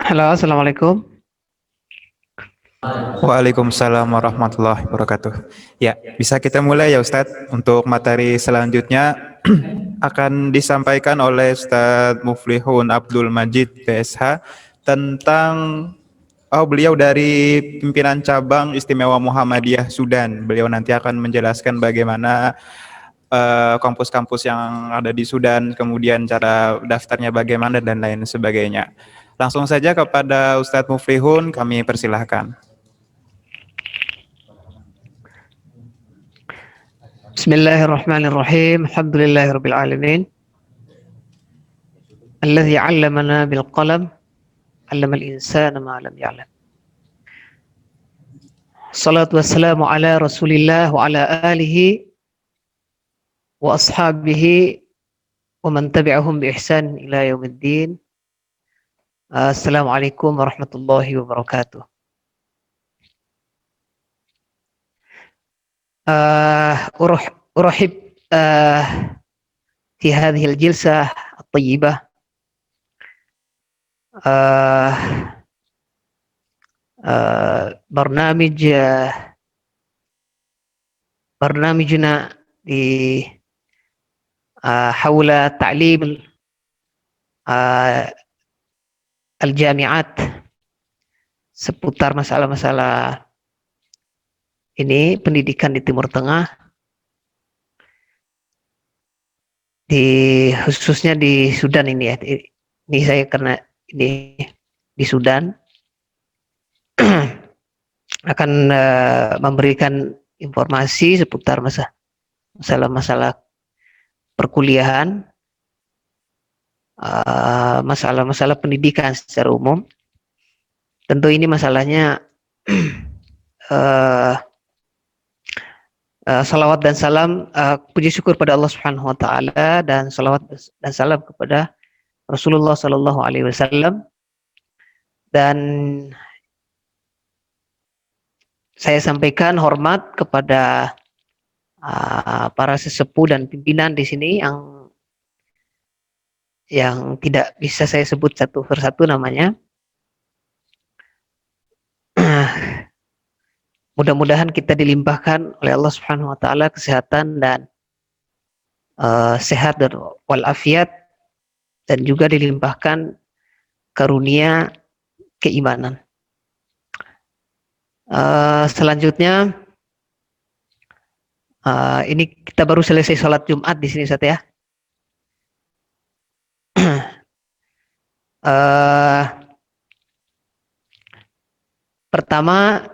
Halo, Assalamualaikum. Waalaikumsalam warahmatullahi wabarakatuh. Ya, bisa kita mulai ya Ustadz. Untuk materi selanjutnya akan disampaikan oleh Ustadz Muflihun Abdul Majid PSH tentang beliau dari pimpinan cabang Istimewa Muhammadiyah Sudan. Beliau nanti akan menjelaskan bagaimana kampus-kampus yang ada di Sudan, kemudian cara daftarnya bagaimana dan lain sebagainya. Langsung saja kepada Ustadz Muflihun kami persilahkan. Bismillahirrahmanirrahim. Alhamdulillahirabbil alamin. Alladzi 'allamana bil qalam, 'allamal insana ma lam ya'lam. Salatu wassalamu ala Rasulillah wa ala alihi wa ashabihi wa man tabi'ahum bi ihsan ila yaumiddin. Assalamualaikum warahmatullahi wabarakatuh. أرحب في هذه الجلسة الطيبة برنامجنا حول تعليم الجامعات seputar masalah-masalah ini pendidikan di Timur Tengah, khususnya di Sudan ini ya. Ini saya karena ini di Sudan akan memberikan informasi seputar masalah-masalah perkuliahan, masalah-masalah pendidikan secara umum. Tentu ini masalahnya salawat dan salam, puji syukur pada Allah Subhanahu wa taala, dan salawat dan salam kepada Rasulullah sallallahu alaihi wasallam. Dan saya sampaikan hormat kepada para sesepuh dan pimpinan di sini yang tidak bisa saya sebut satu persatu namanya. Mudah-mudahan kita dilimpahkan oleh Allah Subhanahu wa taala kesehatan dan sehat dan walafiat, dan juga dilimpahkan karunia keimanan. Selanjutnya, ini kita baru selesai sholat Jumat di sini, Ustaz ya. Pertama,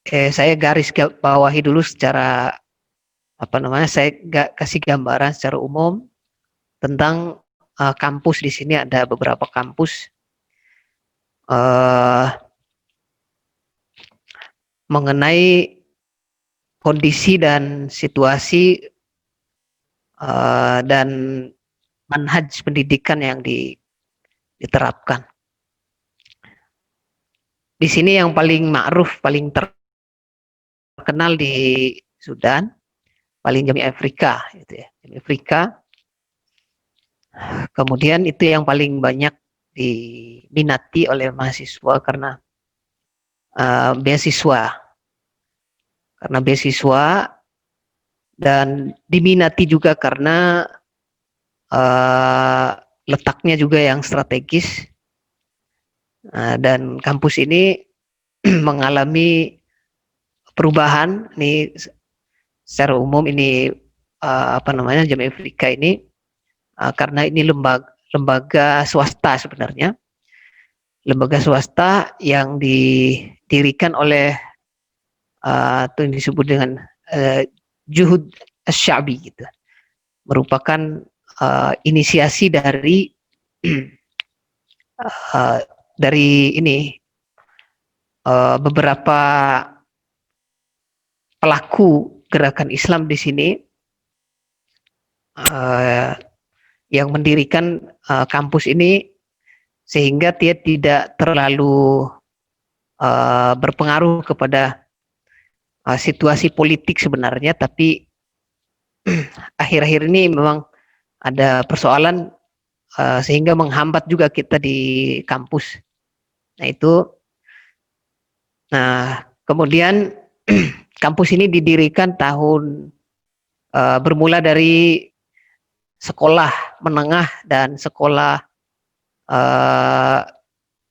saya garis bawahi dulu secara saya kasih gambaran secara umum tentang kampus. Di sini ada beberapa kampus mengenai kondisi dan situasi dan manhaj pendidikan yang diterapkan. Di sini yang paling ma'ruf, paling terkenal di Sudan, paling Jami Afrika, gitu ya. Jami Afrika. Kemudian itu yang paling banyak diminati oleh mahasiswa karena beasiswa. Karena beasiswa, dan diminati juga karena letaknya juga yang strategis. Dan kampus ini mengalami perubahan nih secara umum. Ini Jami Afrika ini karena ini lembaga swasta sebenarnya, lembaga swasta yang didirikan oleh itu yang disebut dengan Juhud Asy-Sya'bi gitu, merupakan inisiasi dari beberapa pelaku gerakan Islam di sini yang mendirikan kampus ini, sehingga dia tidak terlalu berpengaruh kepada situasi politik sebenarnya, tapi akhir-akhir ini memang ada persoalan sehingga menghambat juga kita di kampus. Nah itu, nah kemudian kampus ini didirikan bermula dari sekolah menengah dan sekolah eh,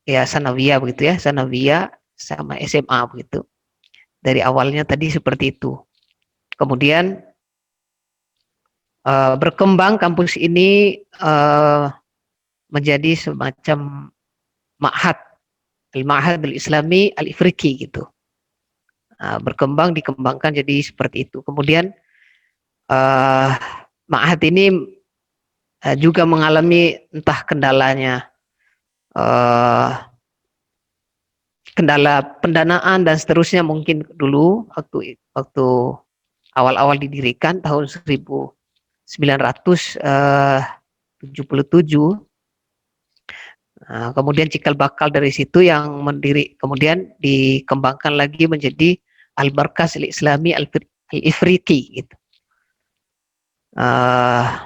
ya sanawiyah begitu ya, sanawiyah sama SMA begitu. Dari awalnya tadi seperti itu. Kemudian berkembang kampus ini menjadi semacam ma'had, al-ma'had al-islami al-ifriqi gitu. Dikembangkan jadi seperti itu. Kemudian uh, ma'had ini juga mengalami entah uh, kendala pendanaan dan seterusnya, mungkin dulu waktu waktu awal-awal didirikan tahun 1977. Kemudian cikal bakal dari situ yang kemudian dikembangkan lagi menjadi Al-Markaz Al-Islami Al-Ifriqi gitu. Nah,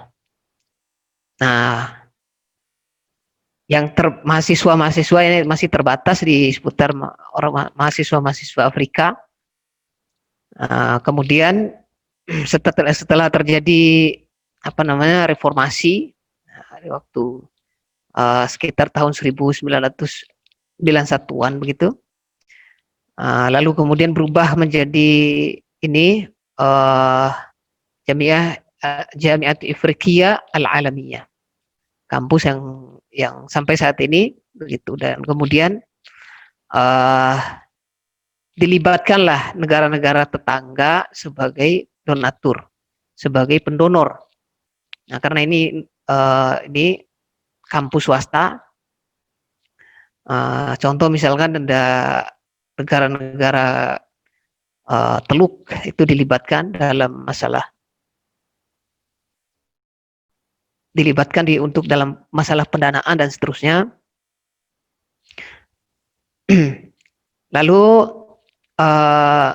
yang mahasiswa-mahasiswa ini masih terbatas di seputar orang mahasiswa-mahasiswa Afrika. Kemudian setelah terjadi reformasi waktu sekitar tahun 1991-an begitu. Lalu kemudian berubah menjadi ini Jami'at Ifriqiyah Al-Alamiyah, kampus yang sampai saat ini begitu. Dan kemudian dilibatkanlah negara-negara tetangga sebagai donatur, sebagai pendonor. Nah, karena ini kampus swasta, contoh misalkan ada negara-negara Teluk itu dilibatkan dalam masalah untuk dalam masalah pendanaan dan seterusnya. Lalu nah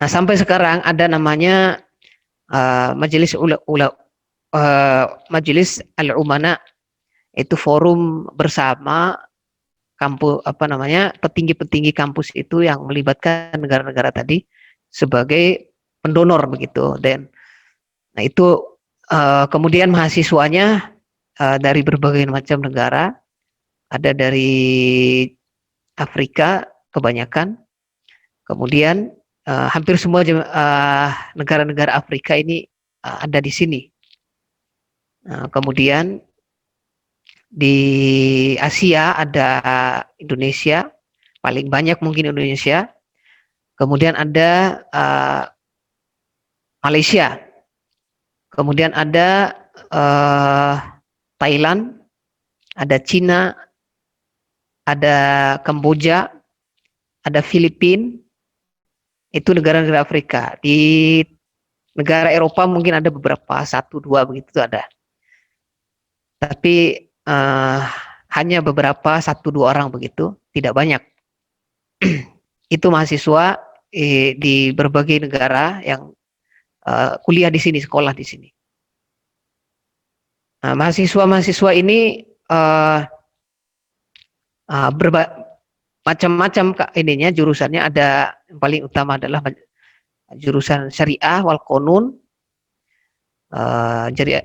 sampai sekarang ada namanya Majelis Majelis Al-Umana, itu forum bersama petinggi-petinggi kampus itu yang melibatkan negara-negara tadi sebagai pendonor begitu. Dan nah itu kemudian mahasiswanya dari berbagai macam negara, ada dari Afrika kebanyakan. Kemudian hampir semua negara-negara Afrika ini ada di sini. Kemudian di Asia ada Indonesia, paling banyak mungkin Indonesia. Kemudian ada Malaysia. Kemudian ada Thailand, ada Cina, ada Kamboja, ada Filipina. Itu negara-negara Afrika. Di negara Eropa mungkin ada beberapa, 1-2 begitu ada. Tapi hanya beberapa, 1-2 orang begitu, tidak banyak. Itu mahasiswa di berbagai negara yang kuliah di sini, sekolah di sini. Nah, mahasiswa-mahasiswa ini macam-macam ininya, jurusannya. Ada yang paling utama adalah jurusan syariah wal qanun,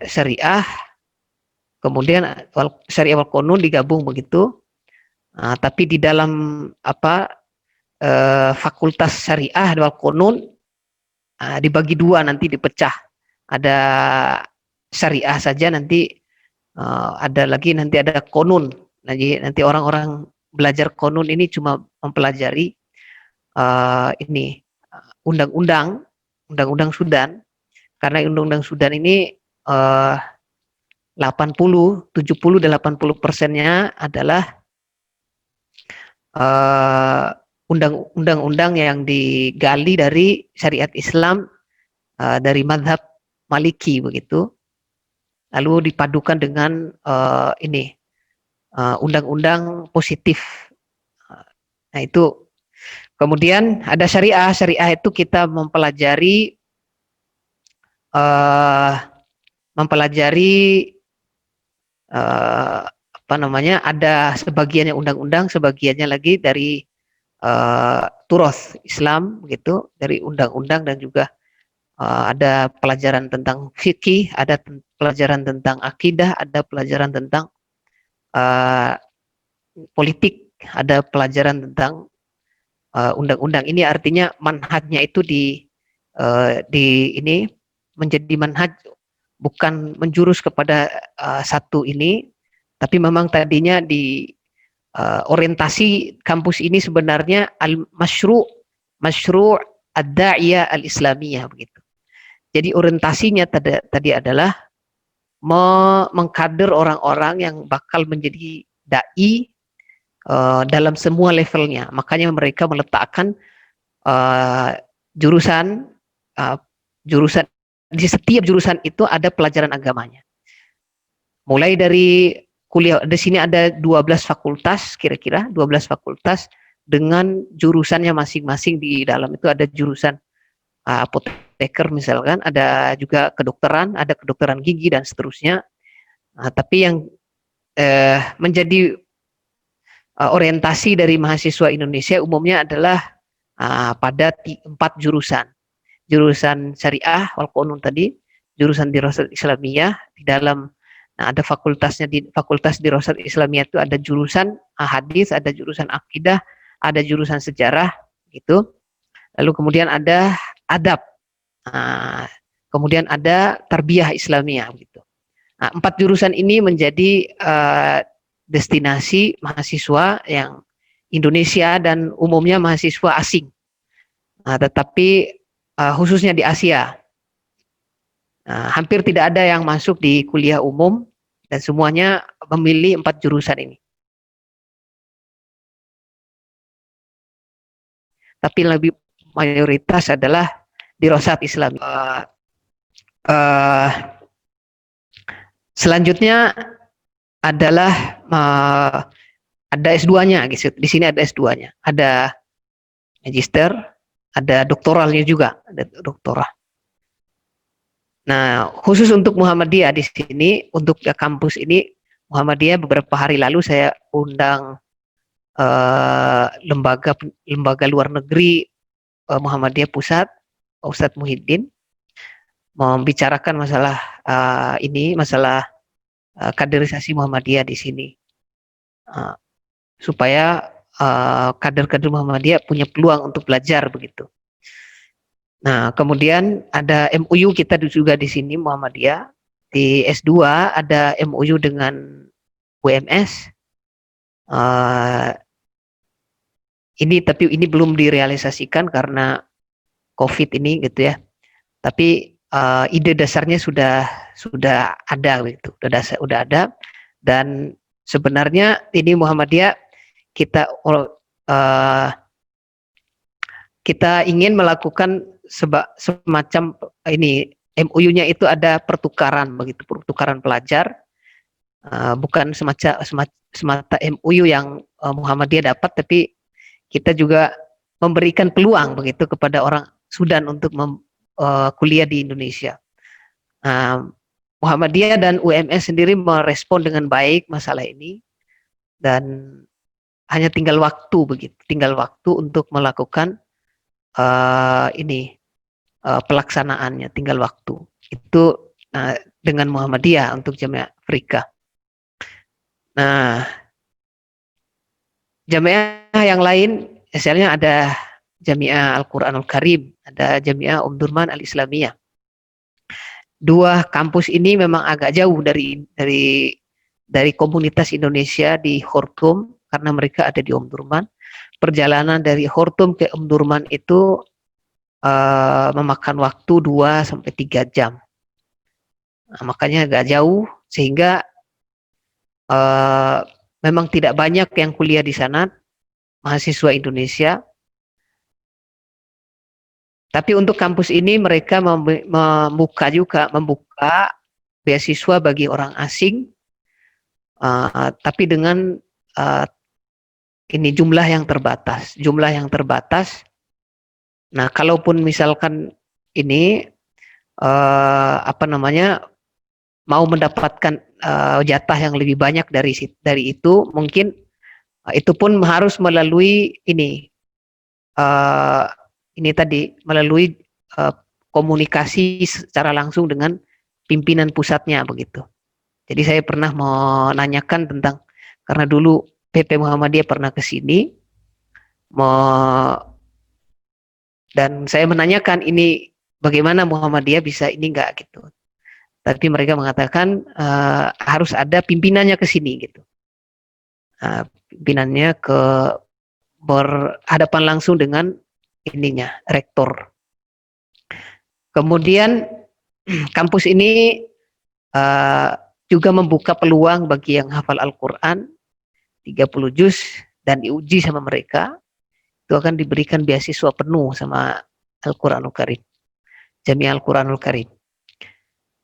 syariah, kemudian syariah wal qanun digabung begitu. Tapi di dalam fakultas syariah wal qanun dibagi dua, nanti dipecah. Ada syariah saja, nanti ada lagi nanti ada qanun. Nanti orang-orang belajar qanun ini cuma mempelajari undang-undang Sudan, karena undang-undang Sudan ini 70-80% adalah undang-undang yang digali dari syariat Islam, dari mazhab Maliki begitu, lalu dipadukan dengan undang-undang positif. Nah itu. Kemudian ada syariah. Syariah itu kita mempelajari ada sebagiannya undang-undang, sebagiannya lagi dari turos Islam gitu, dari undang-undang, dan juga ada pelajaran tentang fikih, ada pelajaran tentang akidah, ada pelajaran tentang uh, politik, ada pelajaran tentang undang-undang. Ini artinya manhajnya itu di ini menjadi manhaj, bukan menjurus kepada satu ini, tapi memang tadinya di orientasi kampus ini sebenarnya masyru' ad-da'iyah al-islamiyah begitu. Jadi orientasinya tadi adalah mengkader orang-orang yang bakal menjadi dai dalam semua levelnya. Makanya mereka meletakkan uh, jurusan uh, jurusan di setiap jurusan itu ada pelajaran agamanya. Mulai dari kuliah, di sini ada 12 fakultas, kira-kira 12 fakultas dengan jurusannya masing-masing. Di dalam itu ada jurusan apoteker misalkan, ada juga kedokteran, ada kedokteran gigi dan seterusnya. Tapi yang menjadi orientasi dari mahasiswa Indonesia umumnya adalah pada 4 jurusan. Jurusan syariah wal qanun tadi, jurusan dirasat Islamiyah, di dalam ada fakultas dirasat Islamiyah itu ada jurusan hadis, ada jurusan akidah, ada jurusan sejarah gitu. Lalu kemudian ada adab. Kemudian ada tarbiyah Islamiyah gitu. 4 jurusan ini menjadi destinasi mahasiswa yang Indonesia dan umumnya mahasiswa asing. Tetapi khususnya di Asia, hampir tidak ada yang masuk di kuliah umum dan semuanya memilih 4 jurusan ini. Tapi lebih mayoritas adalah dirasat Islam. Selanjutnya adalah ada S2-nya gitu. Di sini ada S2-nya. Ada magister, ada doktoralnya juga, ada doktoral. Nah, khusus untuk Muhammadiyah di sini, untuk kampus ini Muhammadiyah, beberapa hari lalu saya undang lembaga luar negeri Muhammadiyah Pusat, Ustadz Muhyiddin, membicarakan masalah masalah kaderisasi Muhammadiyah di sini, supaya kader-kader Muhammadiyah punya peluang untuk belajar begitu. Nah, kemudian ada MOU kita juga di sini Muhammadiyah. Di S2 ada MOU dengan UMS. Tapi ini belum direalisasikan karena COVID ini gitu ya. Tapi ide dasarnya sudah ada gitu, sudah ada. Dan sebenarnya ini Muhammadiyah kita ingin melakukan semacam ini MOU-nya itu ada pertukaran begitu, pertukaran pelajar, bukan semata MOU yang Muhammadiyah dapat, tapi kita juga memberikan peluang begitu kepada orang Sudan untuk kuliah di Indonesia. Muhammadiyah dan UMS sendiri merespon dengan baik masalah ini, dan hanya tinggal waktu untuk melakukan pelaksanaannya, tinggal waktu. Itu dengan Muhammadiyah untuk Jamiah Afrika. Nah, jamiah yang lain, misalnya ada Jamiah Al-Quranul Karim, ada Jamiah Durman Al-Islamiyah. 2 kampus ini memang agak jauh dari komunitas Indonesia di Khartoum, karena mereka ada di Durman. Perjalanan dari Khartoum ke Durman itu memakan waktu 2-3 jam. Nah, makanya agak jauh, sehingga memang tidak banyak yang kuliah di sana, mahasiswa Indonesia. Tapi untuk kampus ini mereka membuka beasiswa bagi orang asing, tapi dengan ini jumlah yang terbatas. Nah, kalaupun misalkan ini mau mendapatkan jatah yang lebih banyak dari itu, mungkin itu pun harus melalui ini tadi, melalui komunikasi secara langsung dengan pimpinan pusatnya begitu. Jadi saya pernah menanyakan tentang, karena dulu PP Muhammadiyah pernah ke sini, dan saya menanyakan ini bagaimana Muhammadiyah bisa ini enggak gitu. Tapi mereka mengatakan harus ada pimpinannya ke sini gitu. Pimpinannya berhadapan langsung dengan rektor. Kemudian kampus ini juga membuka peluang bagi yang hafal Al-Quran 30 juz dan diuji sama mereka, itu akan diberikan beasiswa penuh sama Al-Quranul Karim, Jamiah Al-Quranul Karim.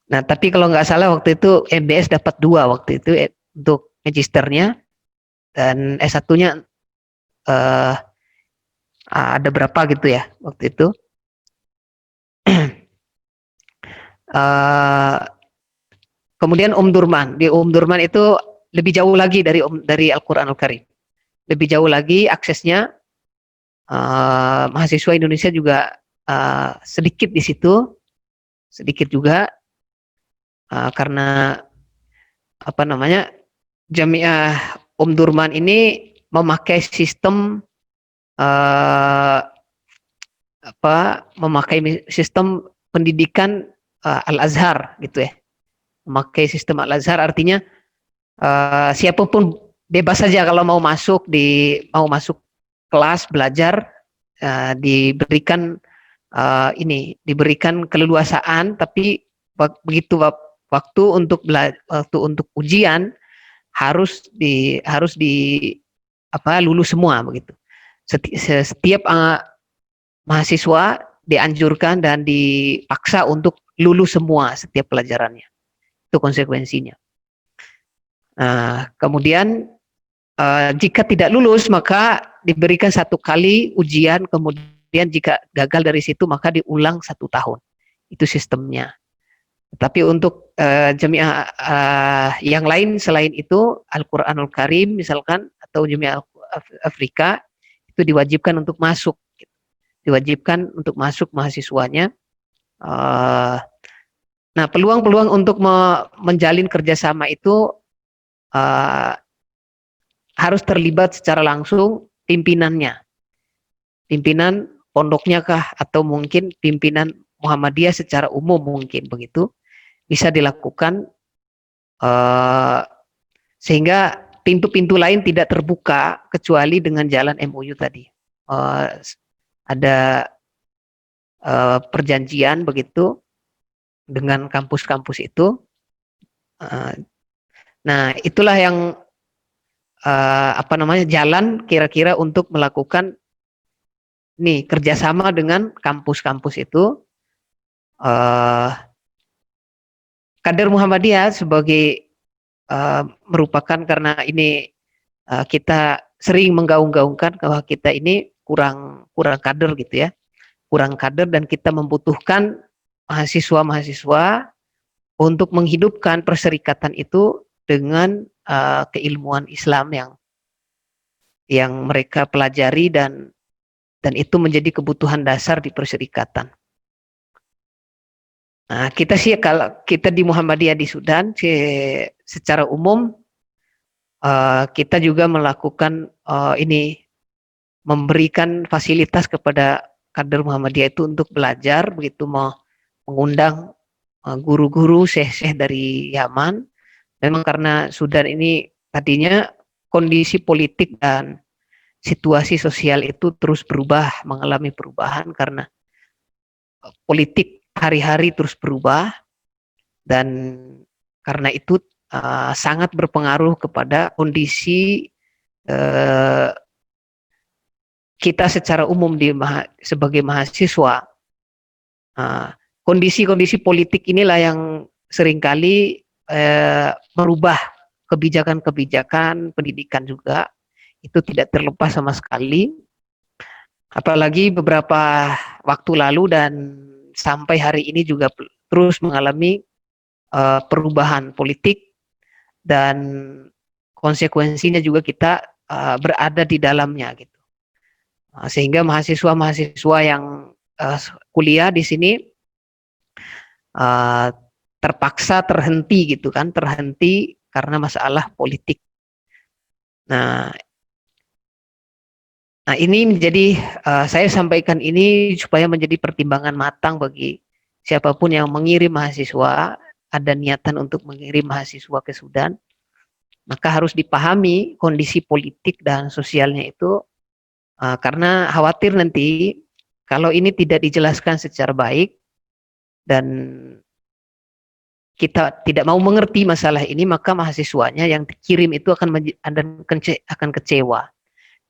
Nah, tapi kalau nggak salah waktu itu MBS dapat 2 waktu itu untuk magisternya, dan S1-nya ada berapa gitu ya waktu itu. Kemudian Durman, di Durman itu lebih jauh lagi dari Al-Quranul Karim, lebih jauh lagi aksesnya. Mahasiswa Indonesia juga sedikit di situ, sedikit juga karena Jamiah Durman ini memakai sistem pendidikan Al-Azhar gitu ya. Memakai sistem Al-Azhar artinya siapapun bebas saja kalau mau masuk kelas belajar, diberikan keleluasaan, tapi begitu waktu untuk ujian harus lulus semua begitu. Setiap mahasiswa dianjurkan dan dipaksa untuk lulus semua setiap pelajarannya. Itu konsekuensinya. Kemudian jika tidak lulus maka diberikan 1 kali ujian, kemudian jika gagal dari situ maka diulang 1 tahun. Itu sistemnya. Tapi untuk jamiah yang lain selain itu, Al-Quranul Karim misalkan atau Jamiah Afrika, itu diwajibkan untuk masuk. Diwajibkan untuk masuk mahasiswanya. Nah, peluang-peluang untuk menjalin kerjasama itu harus terlibat secara langsung pimpinannya. Pimpinan pondoknya kah, atau mungkin pimpinan Muhammadiyah secara umum mungkin begitu, bisa dilakukan sehingga pintu-pintu lain tidak terbuka kecuali dengan jalan MOU tadi. Ada perjanjian begitu dengan kampus-kampus itu. Nah, itulah yang jalan kira-kira untuk melakukan kerjasama dengan kampus-kampus itu. Kader Muhammadiyah sebagai merupakan, karena ini kita sering menggaung-gaungkan bahwa kita ini kurang kader gitu ya, kurang kader, dan kita membutuhkan mahasiswa-mahasiswa untuk menghidupkan perserikatan itu dengan keilmuan Islam yang mereka pelajari, dan itu menjadi kebutuhan dasar di perserikatan. Nah, kita sih, kalau kita di Muhammadiyah di Sudan secara umum kita juga melakukan memberikan fasilitas kepada kader Muhammadiyah itu untuk belajar begitu, mengundang guru-guru syekh-syekh dari Yaman. Memang karena Sudan ini tadinya kondisi politik dan situasi sosial itu terus berubah, mengalami perubahan karena politik hari-hari terus berubah, dan karena itu sangat berpengaruh kepada kondisi kita secara umum sebagai mahasiswa. Kondisi-kondisi politik inilah yang seringkali merubah kebijakan-kebijakan pendidikan juga. Itu tidak terlepas sama sekali. Apalagi beberapa waktu lalu dan sampai hari ini juga terus mengalami perubahan politik, dan konsekuensinya juga kita berada di dalamnya gitu. Sehingga mahasiswa-mahasiswa yang kuliah di sini terpaksa terhenti gitu kan, terhenti karena masalah politik. Nah, ini menjadi saya sampaikan ini supaya menjadi pertimbangan matang bagi siapapun yang mengirim mahasiswa, ada niatan untuk mengirim mahasiswa ke Sudan, maka harus dipahami kondisi politik dan sosialnya itu, karena khawatir nanti kalau ini tidak dijelaskan secara baik dan kita tidak mau mengerti masalah ini, maka mahasiswanya yang dikirim itu akan kecewa.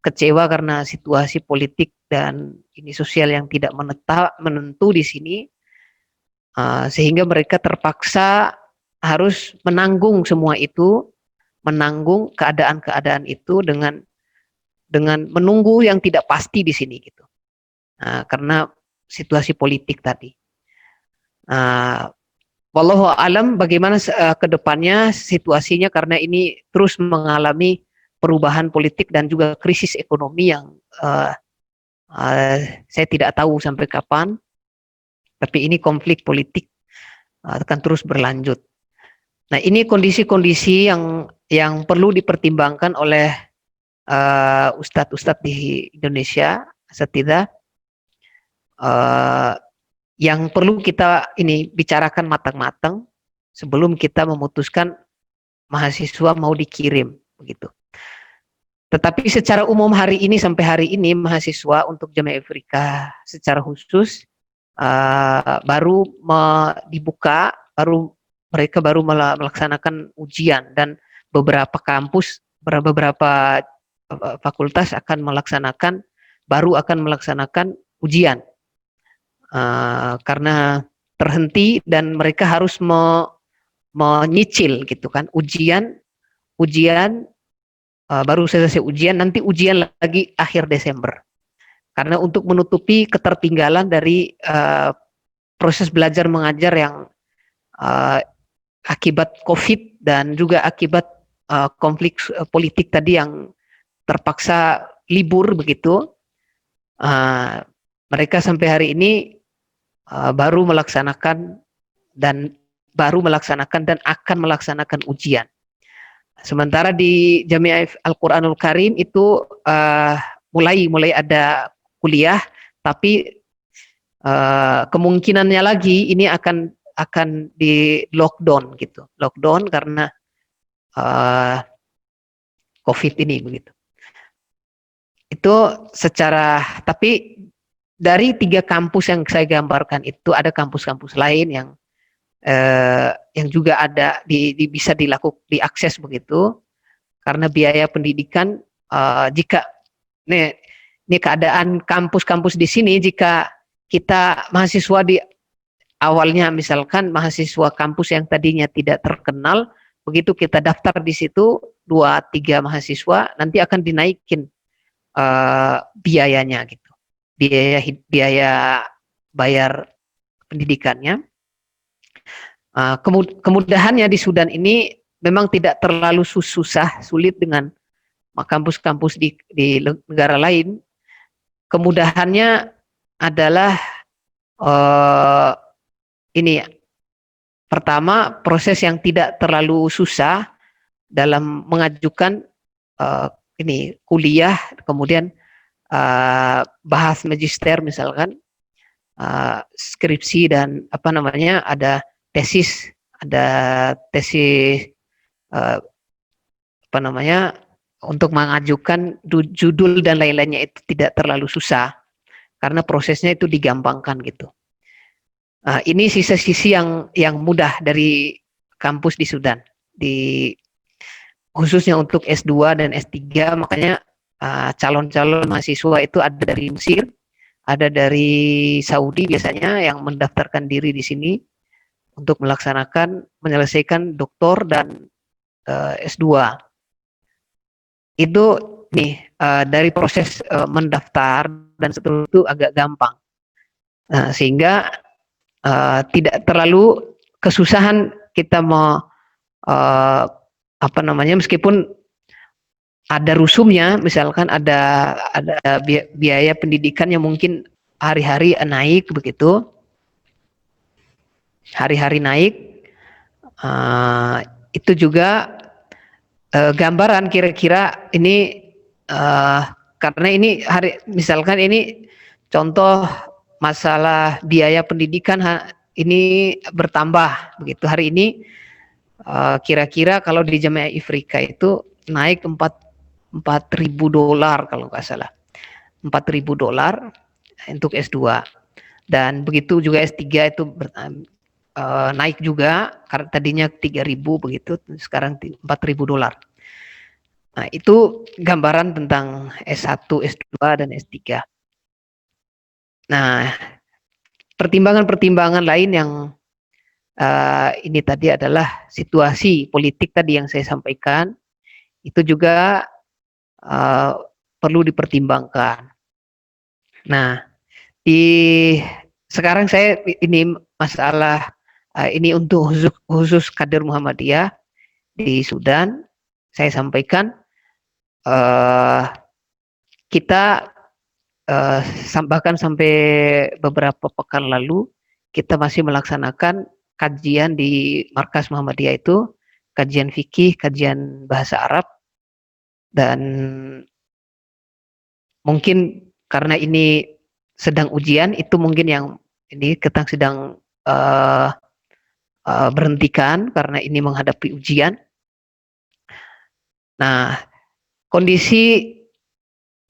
Kecewa karena situasi politik dan ini sosial yang tidak menentu di sini, sehingga mereka terpaksa harus menanggung semua itu, menanggung keadaan-keadaan itu dengan menunggu yang tidak pasti di sini gitu. Karena situasi politik tadi. Wallahu alam bagaimana ke depannya situasinya, karena ini terus mengalami perubahan politik dan juga krisis ekonomi yang saya tidak tahu sampai kapan, tapi ini konflik politik akan terus berlanjut. Nah, ini kondisi-kondisi yang perlu dipertimbangkan oleh ustadz-ustadz di Indonesia, asatidzah, yang perlu kita ini bicarakan matang-matang sebelum kita memutuskan mahasiswa mau dikirim begitu. Tetapi secara umum hari ini sampai hari ini mahasiswa untuk Jamiah Afrika secara khusus baru dibuka, mereka baru melaksanakan ujian, dan beberapa kampus, beberapa fakultas baru akan melaksanakan ujian karena terhenti dan mereka harus menyicil gitu kan, ujian baru selesai ujian, nanti ujian lagi akhir Desember. Karena untuk menutupi ketertinggalan dari proses belajar mengajar yang akibat COVID dan juga akibat konflik politik tadi yang terpaksa libur begitu. Mereka sampai hari ini baru melaksanakan dan akan melaksanakan ujian. Sementara di Jamiah Al-Quranul Karim itu mulai ada kuliah, tapi kemungkinannya lagi ini akan di lockdown gitu, lockdown karena COVID ini begitu. Itu tapi dari 3 kampus yang saya gambarkan itu ada kampus-kampus lain yang juga ada bisa diakses begitu, karena biaya pendidikan jika ini keadaan kampus-kampus di sini, jika kita mahasiswa di awalnya misalkan mahasiswa kampus yang tadinya tidak terkenal, begitu kita daftar di situ 2-3 mahasiswa nanti akan dinaikin biayanya gitu, biaya bayar pendidikannya. Kemudahannya di Sudan ini memang tidak terlalu sulit dengan kampus-kampus di negara lain. Kemudahannya adalah ini pertama, proses yang tidak terlalu susah dalam mengajukan ini kuliah, kemudian bahas magister misalkan, skripsi dan ada tesis untuk mengajukan judul dan lain-lainnya itu tidak terlalu susah karena prosesnya itu digampangkan gitu. Ini sisi-sisi yang mudah dari kampus di Sudan, khususnya untuk S2 dan S3, makanya calon-calon mahasiswa itu ada dari Mesir, ada dari Saudi biasanya yang mendaftarkan diri di sini untuk menyelesaikan doktor dan S2. Itu dari proses mendaftar dan seterusnya itu agak gampang, sehingga tidak terlalu kesusahan kita mau apa namanya, meskipun ada rusumnya, misalkan ada biaya pendidikan yang mungkin hari-hari naik begitu, hari-hari naik, itu juga gambaran kira-kira ini karena ini misalkan ini contoh masalah biaya pendidikan ini bertambah begitu hari ini, kira-kira kalau di Jamiah Ifrika itu naik $4.000 kalau nggak salah, $4.000 untuk S2, dan begitu juga S3 itu naik juga, karena tadinya 3.000 begitu, sekarang $4.000. Nah, itu gambaran tentang S1, S2, dan S3. Nah, pertimbangan-pertimbangan lain yang ini tadi adalah situasi politik tadi yang saya sampaikan, itu juga perlu dipertimbangkan. Nah, sekarang saya ini masalah ini untuk khusus kader Muhammadiyah di Sudan, saya sampaikan kita bahkan sampai beberapa pekan lalu kita masih melaksanakan kajian di Markas Muhammadiyah itu, kajian fikih, kajian bahasa Arab, dan mungkin karena ini sedang ujian, itu mungkin yang ini kita sedang berhentikan karena ini menghadapi ujian. Nah, kondisi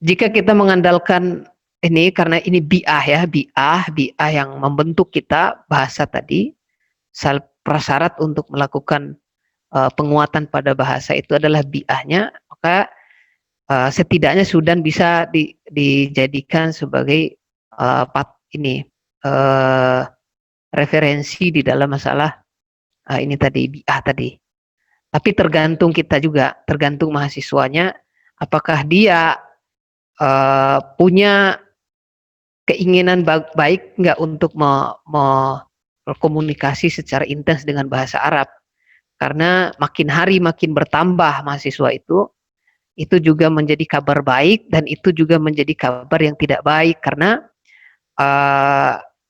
jika kita mengandalkan ini, karena ini bi'ah yang membentuk kita, bahasa tadi, prasyarat untuk melakukan penguatan pada bahasa itu adalah bi'ahnya, maka setidaknya Sudan bisa dijadikan sebagai referensi di dalam masalah ini tadi, bi'ah tadi. Tapi tergantung kita juga, tergantung mahasiswanya, apakah dia punya keinginan baik nggak untuk berkomunikasi secara intens dengan bahasa Arab. Karena makin hari makin bertambah mahasiswa itu juga menjadi kabar baik, dan itu juga menjadi kabar yang tidak baik, karena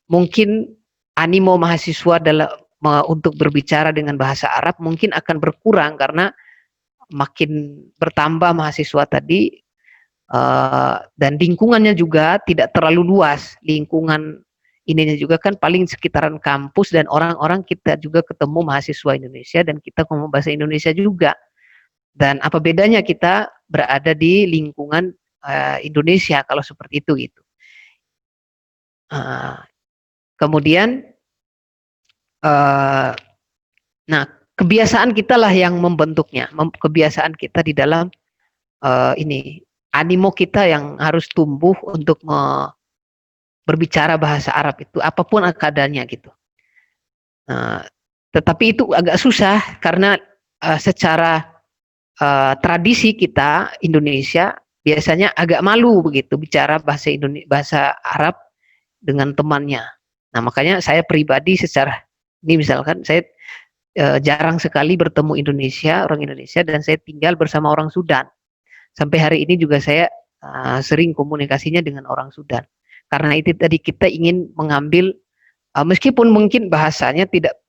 mungkin animo mahasiswa untuk berbicara dengan bahasa Arab mungkin akan berkurang karena makin bertambah mahasiswa tadi, dan lingkungannya juga tidak terlalu luas. Lingkungan ininya juga kan paling sekitaran kampus, dan orang-orang kita juga ketemu mahasiswa Indonesia dan kita ngomong bahasa Indonesia juga. Dan apa bedanya kita berada di lingkungan Indonesia kalau seperti itu gitu. Kemudian nah, kebiasaan kita lah yang membentuknya, kebiasaan kita di dalam ini animo kita yang harus tumbuh untuk berbicara bahasa Arab itu apapun keadaannya gitu. Tetapi itu agak susah karena secara tradisi kita Indonesia biasanya agak malu begitu bicara bahasa Arab dengan temannya. Nah, makanya saya pribadi ini misalkan saya jarang sekali bertemu orang Indonesia, dan saya tinggal bersama orang Sudan. Sampai hari ini juga saya sering komunikasinya dengan orang Sudan. Karena itu tadi kita ingin mengambil, meskipun mungkin bahasanya tidak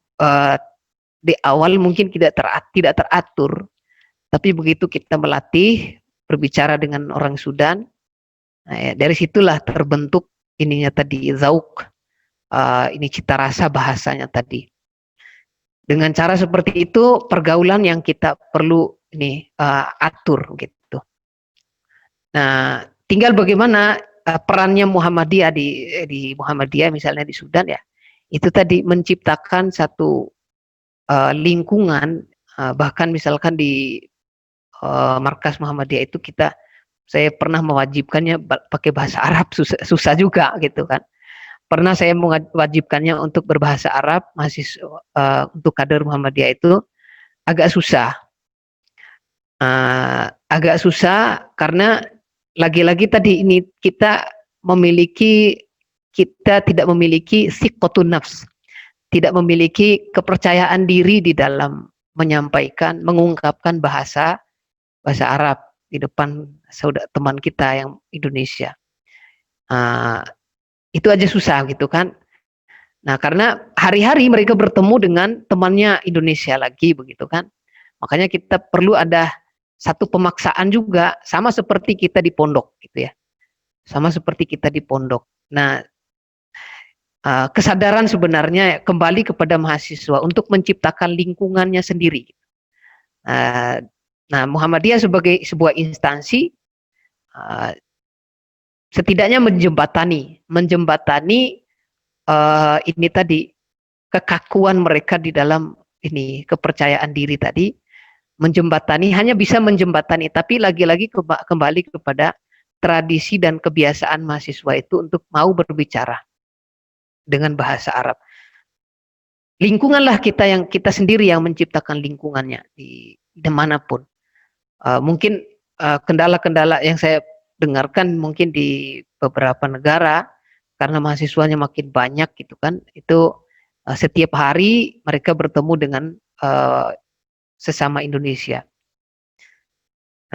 di awal mungkin tidak teratur, tapi begitu kita melatih berbicara dengan orang Sudan, dari situlah terbentuk ininya tadi, zauk, ini cita rasa bahasanya tadi. Dengan cara seperti itu, pergaulan yang kita perlu ini atur gitu. Nah, tinggal bagaimana perannya Muhammadiyah di Muhammadiyah misalnya di Sudan ya, itu tadi menciptakan satu lingkungan, bahkan misalkan di Markas Muhammadiyah itu saya pernah mewajibkannya pakai bahasa Arab, susah juga gitu kan. Pernah saya mewajibkannya untuk berbahasa Arab, untuk kader Muhammadiyah itu agak susah. Agak susah karena lagi-lagi tadi ini kita tidak memiliki siqatun nafs. tidak memiliki kepercayaan diri di dalam menyampaikan, mengungkapkan bahasa Arab di depan saudara teman kita yang Indonesia. Itu aja susah gitu kan. Nah, karena hari-hari mereka bertemu dengan temannya Indonesia lagi begitu kan. Makanya kita perlu ada satu pemaksaan juga, sama seperti kita di pondok gitu ya. Sama seperti kita di pondok. Nah, kesadaran sebenarnya kembali kepada mahasiswa untuk menciptakan lingkungannya sendiri. Nah, Muhammadiyah sebagai sebuah instansi setidaknya menjembatani ini tadi kekakuan mereka di dalam ini kepercayaan diri tadi, menjembatani, hanya bisa menjembatani, tapi lagi-lagi kembali kepada tradisi dan kebiasaan mahasiswa itu untuk mau berbicara dengan bahasa Arab. Lingkunganlah kita sendiri yang menciptakan lingkungannya di dimanapun. Mungkin kendala-kendala yang saya dengarkan mungkin di beberapa negara karena mahasiswanya makin banyak gitu kan, itu setiap hari mereka bertemu dengan sesama Indonesia.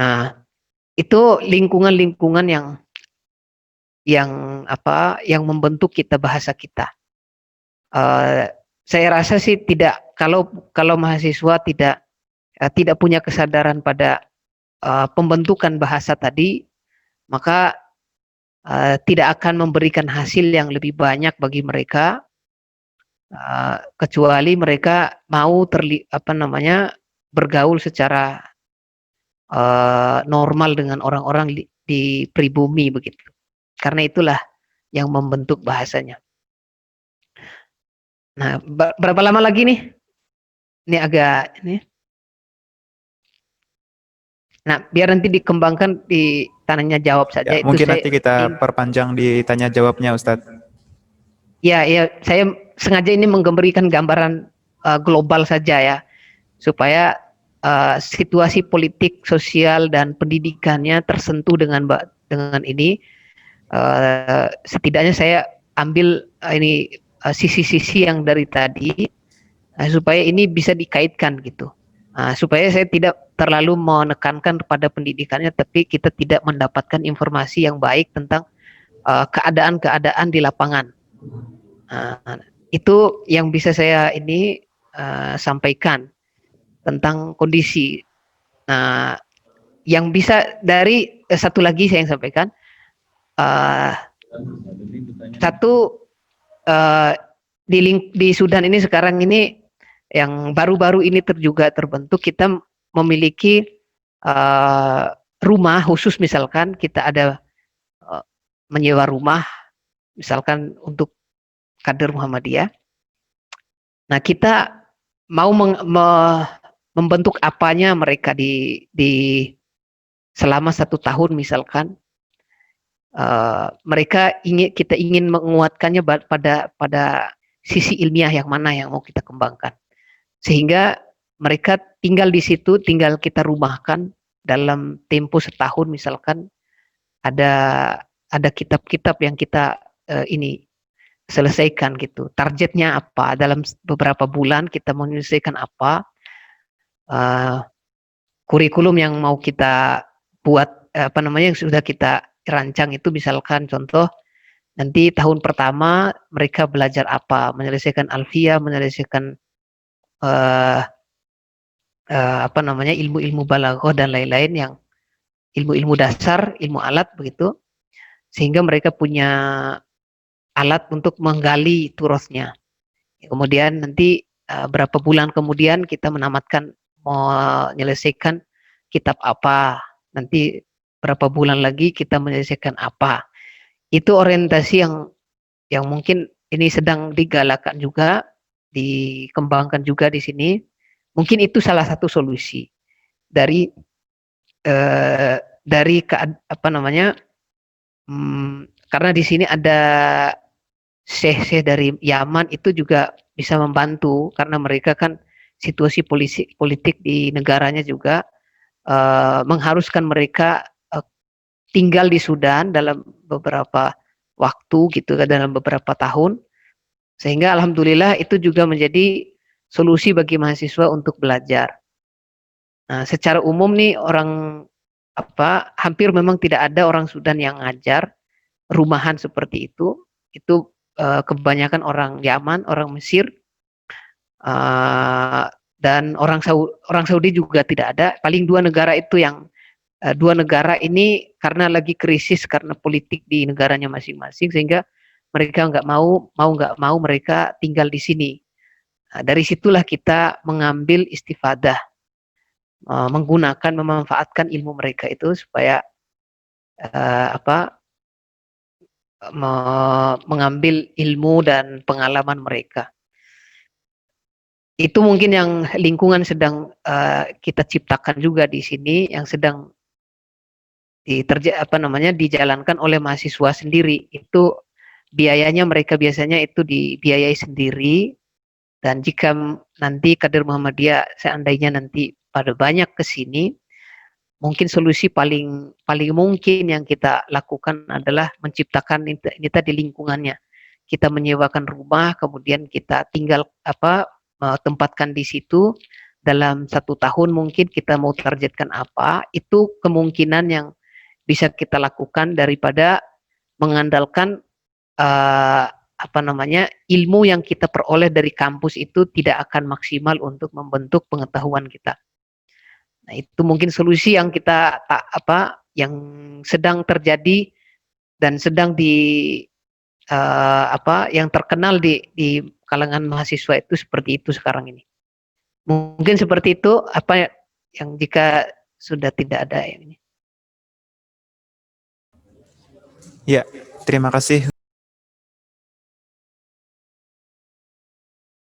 Nah, itu lingkungan-lingkungan yang membentuk kita, bahasa kita. Saya rasa sih tidak, kalau mahasiswa tidak punya kesadaran pada pembentukan bahasa tadi, maka tidak akan memberikan hasil yang lebih banyak bagi mereka, kecuali mereka mau bergaul secara normal dengan orang-orang di pribumi begitu. Karena itulah yang membentuk bahasanya. Nah, berapa lama lagi nih? Ini agak ini. Nah, biar nanti dikembangkan di tanya jawab saja. Ya, itu mungkin saya nanti kita perpanjang di tanya jawabnya, Ustadz. Ya, saya sengaja ini memberikan gambaran global saja ya, supaya situasi politik, sosial dan pendidikannya tersentuh dengan ini. Setidaknya saya ambil ini sisi-sisi yang dari tadi, supaya ini bisa dikaitkan gitu. Supaya saya tidak terlalu menekankan pada pendidikannya, tapi kita tidak mendapatkan informasi yang baik tentang keadaan-keadaan di lapangan. Itu yang bisa saya ini sampaikan tentang kondisi. Nah, yang bisa dari satu lagi saya yang sampaikan, satu di Sudan ini sekarang ini yang baru-baru ini juga terbentuk, kita memiliki rumah khusus, misalkan kita ada menyewa rumah misalkan untuk kader Muhammadiyah. Nah, kita mau membentuk apanya mereka di selama 1 tahun misalkan, kita ingin menguatkannya pada sisi ilmiah yang mana yang mau kita kembangkan, sehingga mereka tinggal di situ, tinggal kita rumahkan dalam tempo 1 tahun misalkan. Ada kitab-kitab yang kita ini selesaikan gitu. Targetnya apa? Dalam beberapa bulan kita mau menyelesaikan apa? Kurikulum yang mau kita buat, yang sudah kita rancang itu, misalkan contoh, nanti tahun pertama mereka belajar apa? Menyelesaikan alfiyah, menyelesaikan ilmu-ilmu balaghah dan lain-lain, yang ilmu-ilmu dasar, ilmu alat begitu, sehingga mereka punya alat untuk menggali turusnya. Kemudian nanti berapa bulan kemudian kita menamatkan, menyelesaikan kitab apa, nanti berapa bulan lagi kita menyelesaikan apa. Itu orientasi yang mungkin ini sedang digalakan juga, dikembangkan juga di sini. Mungkin itu salah satu solusi dari karena di sini ada syekh-syekh dari Yaman, itu juga bisa membantu, karena mereka kan situasi politik di negaranya juga mengharuskan mereka tinggal di Sudan dalam beberapa waktu gitu, dalam beberapa tahun, Sehingga alhamdulillah itu juga menjadi solusi bagi mahasiswa untuk belajar. Nah, secara umum nih hampir memang tidak ada orang Sudan yang ngajar rumahan seperti itu. Itu kebanyakan orang Yaman, orang Mesir, dan orang Saudi juga tidak ada. Paling dua negara itu yang dua negara ini karena lagi krisis karena politik di negaranya masing-masing, sehingga mereka nggak mau mereka tinggal di sini. Nah, dari situlah kita mengambil istifadah, menggunakan, memanfaatkan ilmu mereka itu supaya mengambil ilmu dan pengalaman mereka. Itu mungkin yang lingkungan sedang kita ciptakan juga di sini, yang sedang dijalankan oleh mahasiswa sendiri. Itu biayanya mereka biasanya itu dibiayai sendiri, dan jika nanti kader Muhammadiyah seandainya nanti pada banyak ke sini, mungkin solusi paling mungkin yang kita lakukan adalah menciptakan ini tadi lingkungannya. Kita menyewakan rumah, kemudian kita tinggal tempatkan di situ. Dalam 1 tahun mungkin kita mau targetkan apa, itu kemungkinan yang bisa kita lakukan daripada mengandalkan ilmu yang kita peroleh dari kampus itu tidak akan maksimal untuk membentuk pengetahuan kita. Nah, itu mungkin solusi yang yang sedang terjadi dan sedang yang terkenal di kalangan mahasiswa itu seperti itu sekarang ini. Mungkin seperti itu yang jika sudah tidak ada ini. Ya, terima kasih